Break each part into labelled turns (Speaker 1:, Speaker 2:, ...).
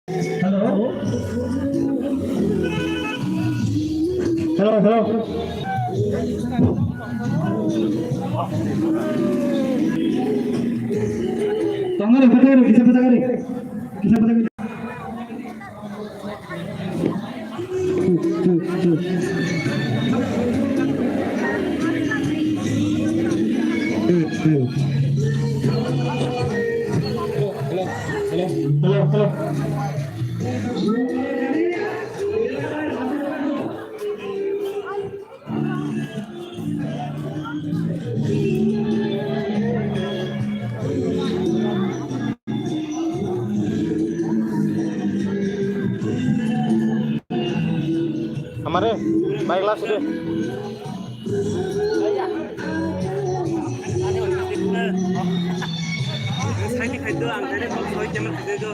Speaker 1: Hello. Hello. Hello. Tanggal berapa? Kisah apa kali? Kisah apa kali? Hello.
Speaker 2: हमारे bike last दे side खाइदो आं खाइदो सय केमन खाइदो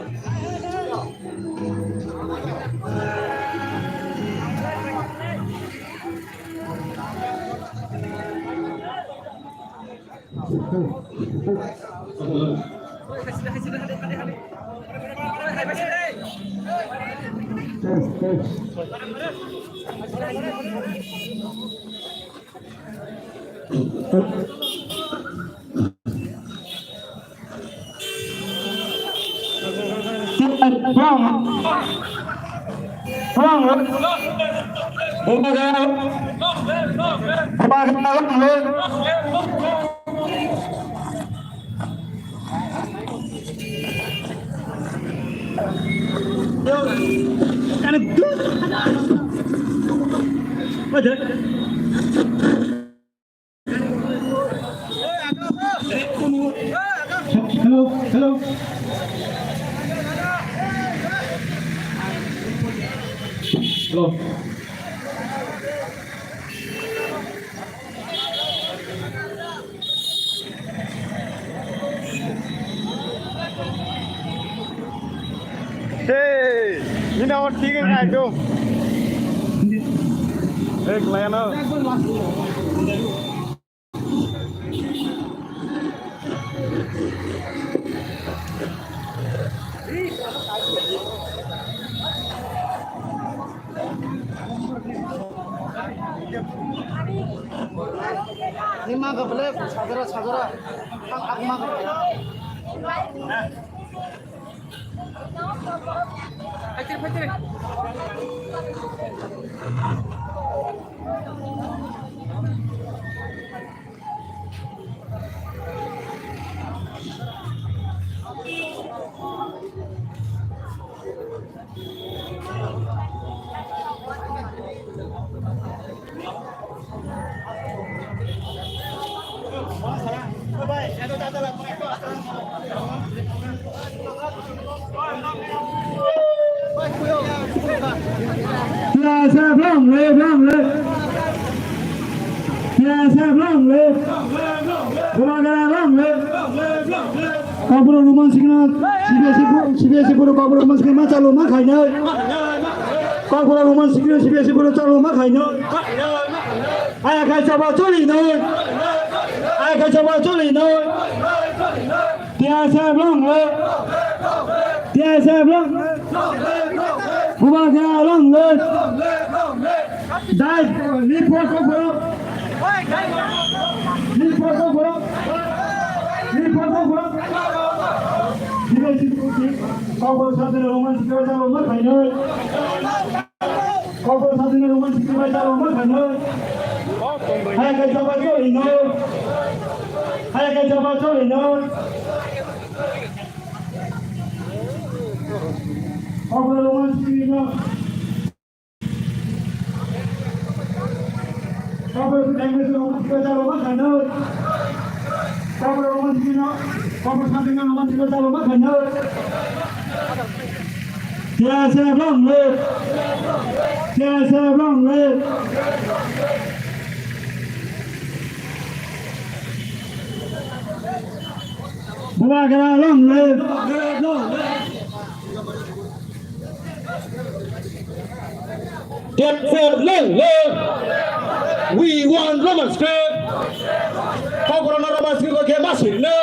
Speaker 2: Hello. Hey, you know what thing I do? Hey, Lionel.
Speaker 3: Ini mah gak boleh sadara. Aku mah gak boleh. Akhir.
Speaker 1: Kabur rumah signal, CBC pura kabur rumah signal calo mak kayaknya. Kabur rumah signal CBC pura calo mak kayaknya. Ayah kaya coba curi nih. Tiasa belum. Rumah kaya belum. Dah, ni foto bro. Kabur satu rumah signal calo mak kayaknya. Ayah kaya coba curi nih. Kabur rumah signal. Kabur rumah signal calo mak kayaknya. Kabur rumah signal calo mak kayaknya. Tiasa belum. Buat kena long.
Speaker 2: Get for long. We want Roman script. Kau kurang Roman script ke masih le.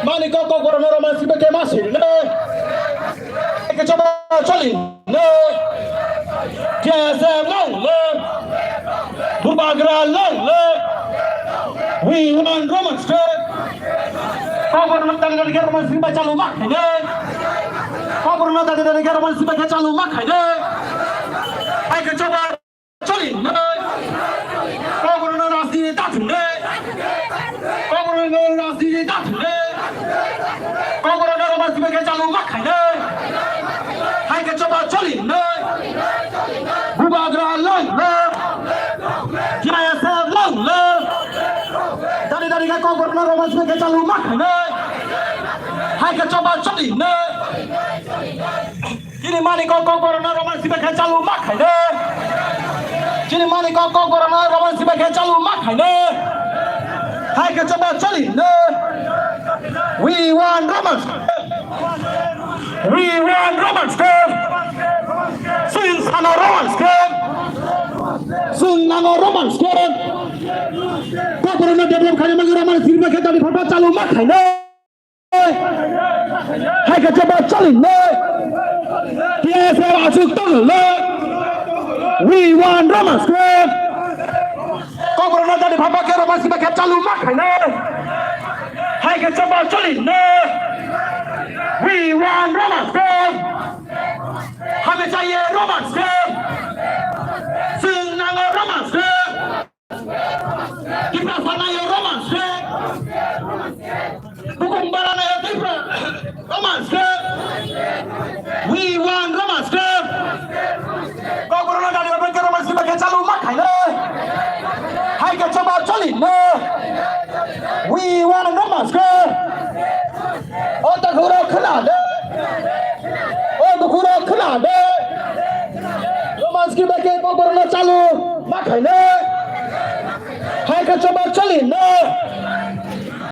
Speaker 2: Mani kau kurang Roman script ke masih le. hai cái cho ba cho lì nơ kia xe lông lơ bubagra lông lơ we want Roman script kau pernah dari negara Roman script baca lumak ini kau pernah dari negara Roman script baca lumak ini hai cái cho ba cho lì nơ kau pernah nasi tak tunde kau pernah nasi tak tunde kau pernah Roman script baca lumak ini hai cái cho ba cho lì nơ bubagra lông lơ kia xe lông lơ dari cái con pernah Roman script baca lumak ini hai cái cho ba cho lì nơ ini mana kau pernah Roman script baca lumak ini Jadi mana kau pernah Roman sebagai calon makan ne? Hai ke coba cari ne? We want Roman. We want Roman script. Sun sana Roman script. Sun nano Roman script. Kau pernah develop kali lagi Roman sebagai calon papa calon makan ne? Hai ke coba cari ne? Dia saya masuk tol ne? We want Roman script. Kau pernah jadi papa ke Roman sebagai calon makan ne? Hai ke coba cari ne? We want Roman script. Kami cari Roman script. Senang Roman script. Kita sana yang Roman script. Bukan barang yang different. Roman script. We want Roman script. Kau pernah dari Roman sebagai calon makan ne? Hai ke coba cari ne? We want Roman script. Otak huruf kena ne? Otak huruf kena ne? Roman sebagai kau pernah calon makan ne? Hai ke coba cari ne?